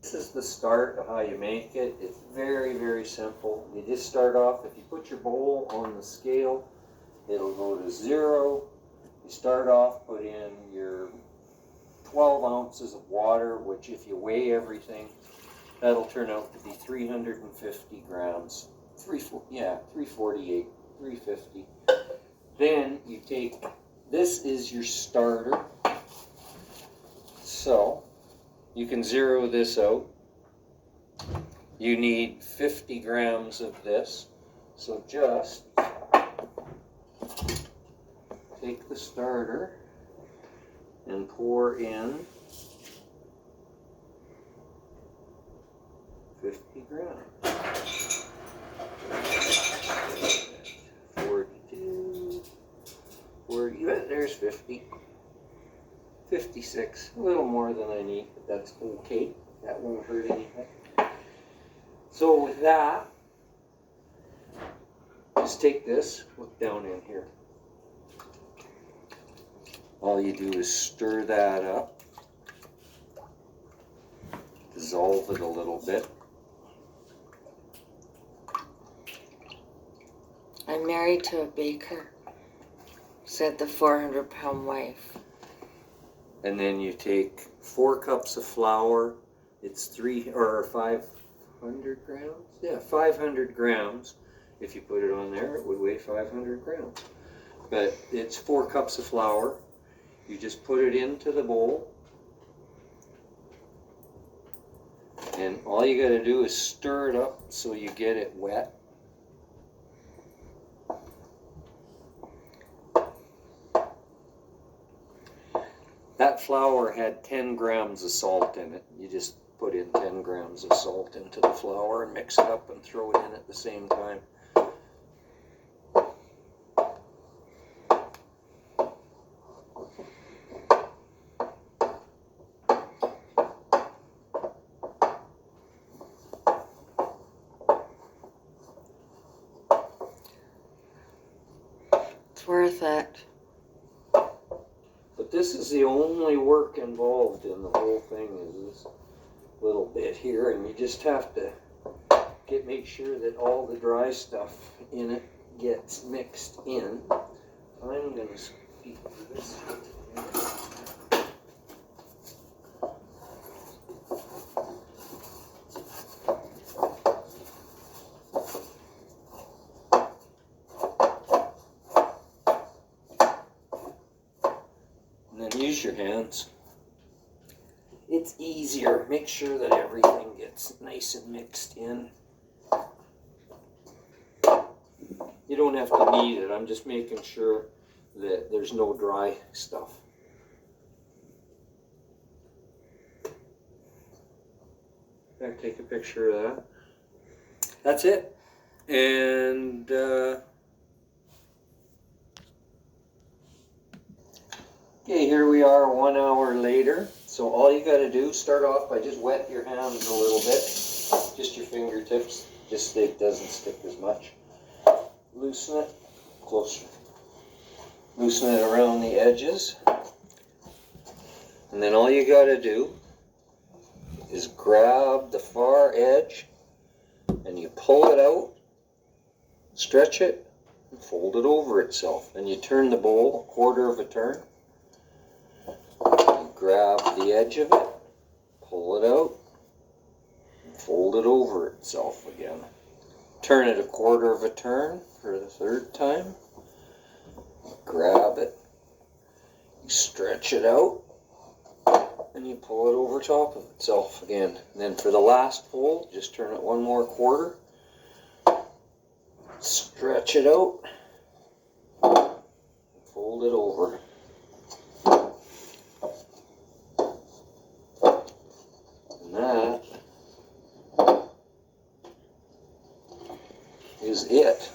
This is the start of how you make it. It's very, very simple. You just start off, if you put your bowl on the scale, it'll go to 0. You start off, put in your 12 ounces of water, which if you weigh everything, that'll turn out to be 350 grams. 348, 350. Then you take, this is your starter. So you can zero this out. You need 50 grams of this. So just take the starter and pour in 50 grams. 42, 40, there's 50. 56, a little more than I need, but that's okay. That won't hurt anything. So with that, just take this, look down in here. All you do is stir that up, dissolve it a little bit. I'm married to a baker, said the 400-pound wife. And then you take 4 cups of flour. It's 500 grams? Yeah, 500 grams. If you put it on there, it would weigh 500 grams. But it's 4 cups of flour. You just put it into the bowl. And all you got to do is stir it up so you get it wet. That flour had 10 grams of salt in it. You just put in 10 grams of salt into the flour and mix it up and throw it in at the same time. It's worth it. But this is the only work involved in the whole thing, is this little bit here, and you just have to make sure that all the dry stuff in it gets mixed in. I'm going to speak to this. Use your hands. It's easier. Make sure that everything gets nice and mixed in. You don't have to knead it. I'm just making sure that there's no dry stuff. I'll take a picture of that. That's it. And okay, here we are 1 hour later. So all you got to do, start off by just wet your hands a little bit. Just your fingertips, just so it doesn't stick as much. Loosen it, closer. Loosen it around the edges. And then all you got to do is grab the far edge and you pull it out, stretch it, and fold it over itself. And you turn the bowl a quarter of a turn. Grab the edge of it, pull it out, and fold it over itself again. Turn it a quarter of a turn for the third time. Grab it, you stretch it out, and you pull it over top of itself again. And then for the last fold, just turn it one more quarter, stretch it out, fold it over. That is it.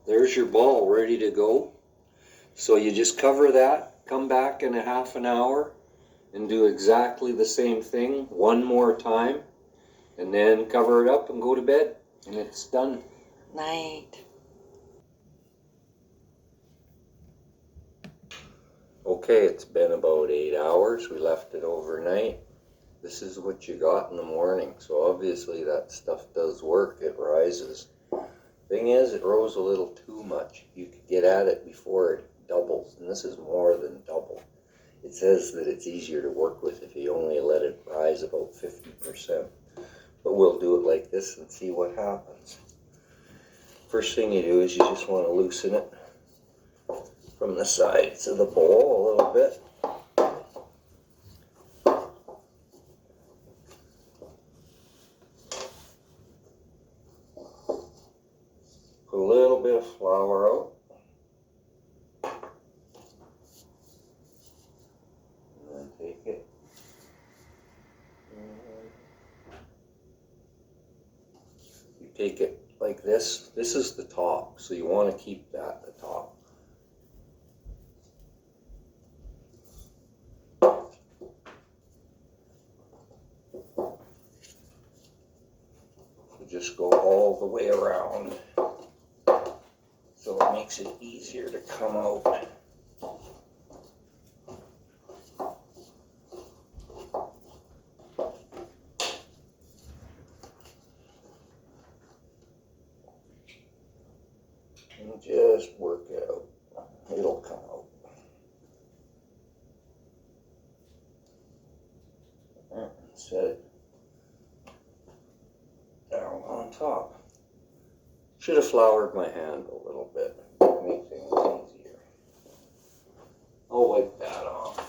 There's your ball ready to go. So you just cover that, come back in a half an hour and do exactly the same thing one more time, and then cover it up and go to bed, and it's done. Night. Okay, it's been about 8 hours. We left it overnight. this is what you got in the morning. So obviously that stuff does work. It rises. Thing is, it rose a little too much. You could get at it before it doubles, and this is more than double. It says that it's easier to work with if you only let it rise about 50%. But we'll do it like this and see what happens. First thing you do is you just want to loosen it from the sides of the bowl a little bit. Put a little bit of flour out. And then take it. You take it like this. This is the top, so you want to keep that the top. So just go all the way around, so it makes it easier to come out. And just work it out. It'll come out. And set it down on top. Should have floured my hand a little bit to make things easier. I'll wipe that off.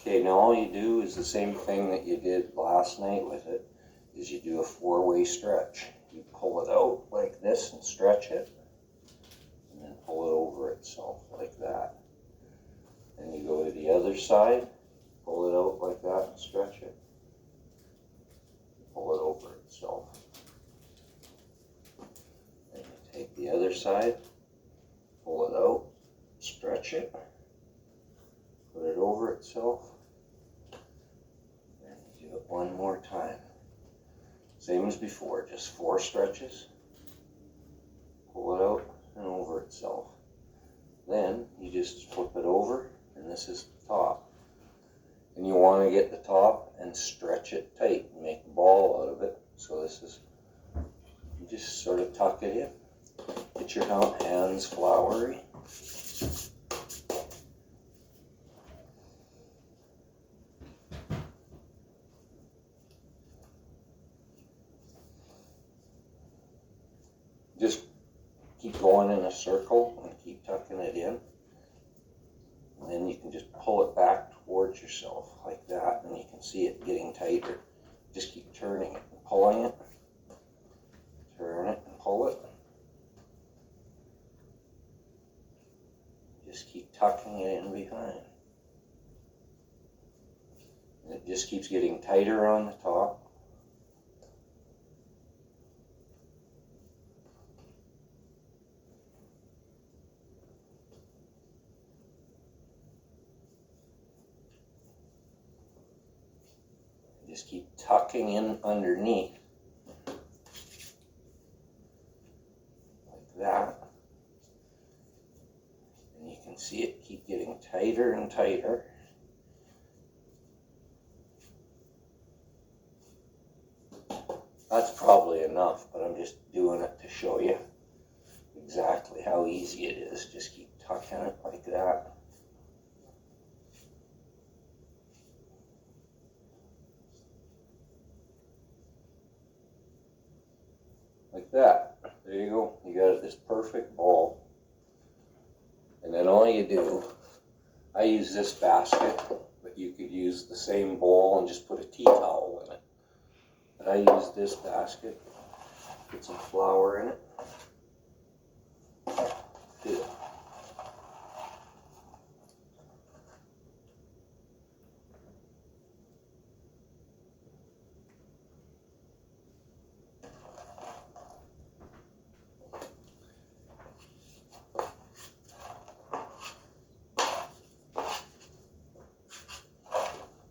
Okay, now all you do is the same thing that you did last night with it, is you do a 4-way stretch. You pull it out like this and stretch it, and then pull it over itself like that. Then you go to the other side, pull it out like that and stretch it. Pull it over itself. Then you take the other side, pull it out, stretch it, put it over itself, and you do it one more time. Same as before, just 4 stretches, pull it out and over itself. Then you just flip it over, and this is the top. And you want to get the top and stretch it tight and make a ball out of it. So this is, you just sort of tuck it in. Get your hands floury. Just keep going in a circle and keep tucking it in. And then you can just pull it back towards yourself like that, and you can see it getting tighter. Just keep turning it and pulling it. Turn it and pull it. Just keep tucking it in behind. And it just keeps getting tighter on the top. Just keep tucking in underneath, like that. And you can see it keep getting tighter and tighter. That's probably enough, but I'm just doing it to show you exactly how easy it is. Just keep tucking it like that. Like that. There you go. You got this perfect ball. And then all you do, I use this basket, but you could use the same bowl and just put a tea towel in it. But I use this basket, put some flour in it. Good.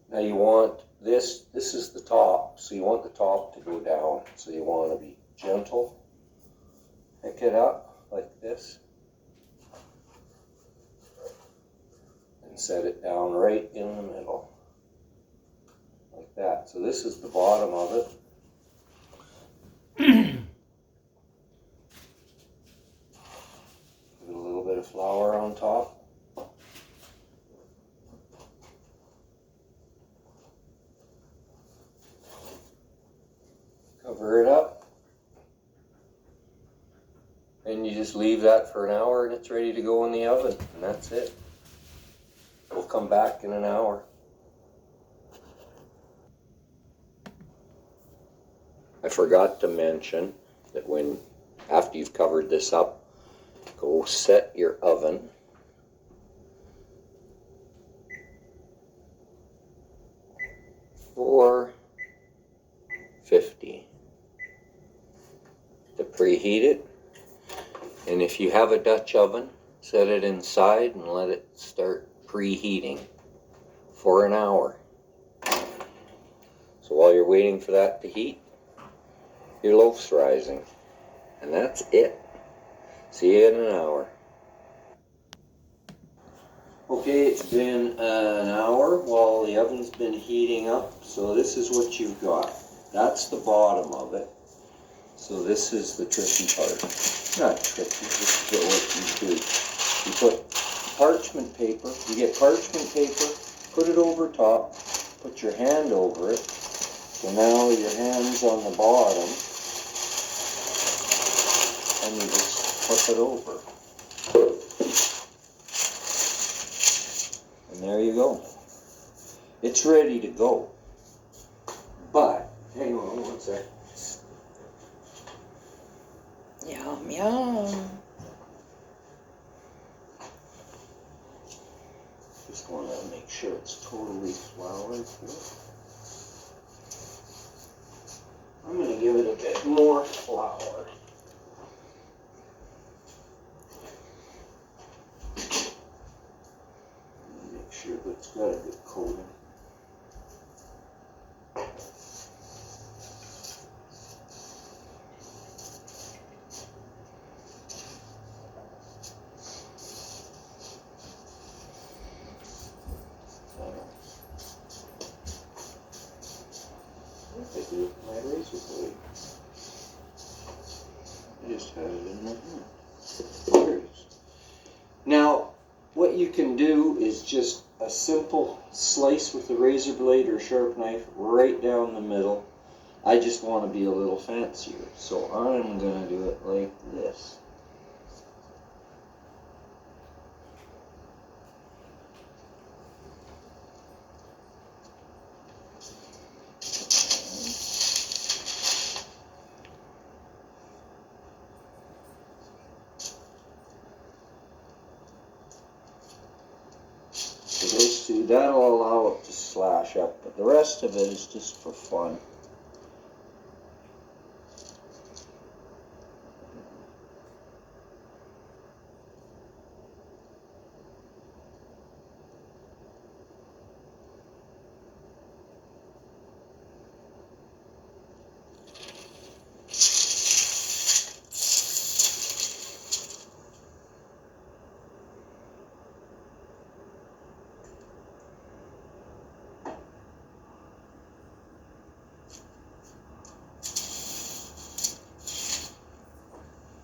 Now you want this is the top, so you want the top to go down. So you want to be gentle. Pick it up like this. And set it down right in the middle. Like that. So this is the bottom of it. Put a little bit of flour on top. Cover it up. And you just leave that for an hour and it's ready to go in the oven. And that's it. We'll come back in an hour. I forgot to mention that after you've covered this up, go set your oven for 50 to preheat it. And if you have a Dutch oven, set it inside and let it start preheating for an hour. So while you're waiting for that to heat, your loaf's rising. And that's it. See you in an hour. Okay, it's been an hour while the oven's been heating up. So this is what you've got. That's the bottom of it. So this is the tricky part. Not tricky, just what you do. You put parchment paper, you get parchment paper, put it over top, put your hand over it. So now your hand's on the bottom, and you just flip it over. And there you go. It's ready to go. But, hang on one sec. Yum, yum. Just want to make sure it's totally floured here. I'm going to give it a bit more flour. Make sure that it's got a good coating. I do with my razor blade. I just had it in my hand. There it is. Now, what you can do is just a simple slice with the razor blade or sharp knife right down the middle. I just want to be a little fancier, so I'm going to do it like this. So those two, that'll allow it to slash up, but the rest of it is just for fun.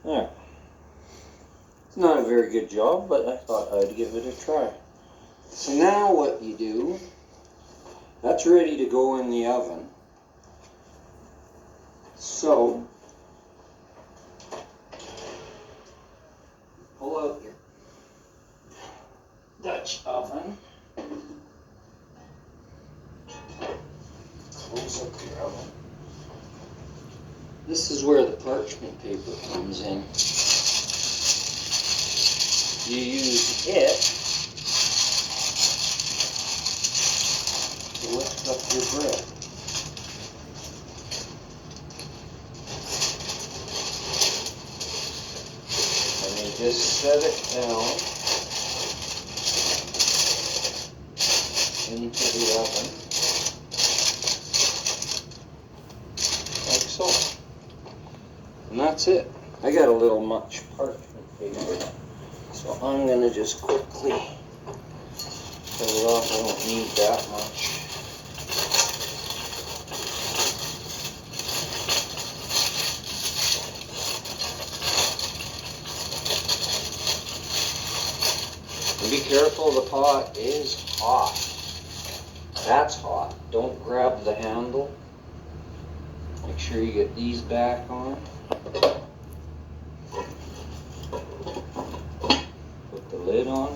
There. It's not a very good job, but I thought I'd give it a try. So now what you do, that's ready to go in the oven. So, pull out your Dutch oven. Close up your oven. This is where the parchment paper comes in. You use it to lift up your bread. And you just set it down into the oven. that's it. I got a little much parchment paper, so I'm gonna just quickly cut it off. I don't need that much. And be careful, the pot is hot. That's hot. Don't grab the handle. Make sure you get these back on. Put the lid on.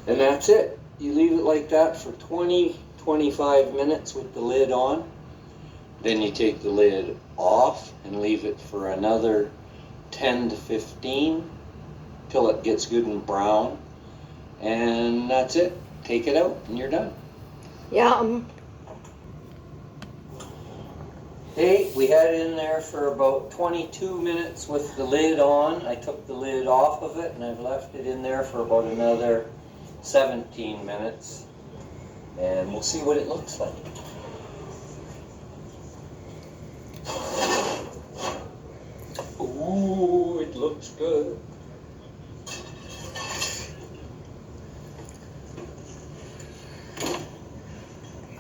And that's it. You leave it like that for 20-25 minutes with the lid on. Then you take the lid off and leave it for another 10 to 15 till it gets good and brown. And that's it. Take it out and you're done. Yum. Hey, we had it in there for about 22 minutes with the lid on. I took the lid off of it and I've left it in there for about another 17 minutes. And we'll see what it looks like. Ooh, it looks good.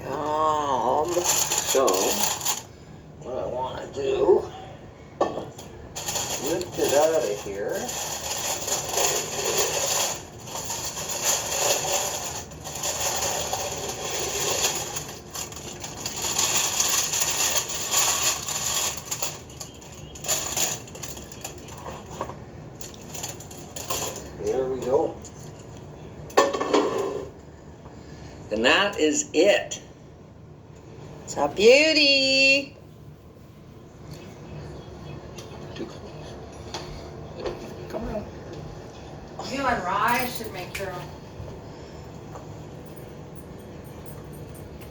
Yum. So, what I want to do, lift it out of here. There we go. And that is it. It's a beauty. Come on. You and Rye should make your own.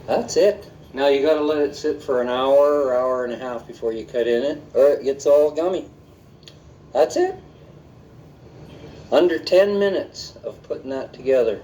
That's it. Now you gotta let it sit for an hour or hour and a half before you cut in it, or it gets all gummy. That's it. Under 10 minutes of putting that together.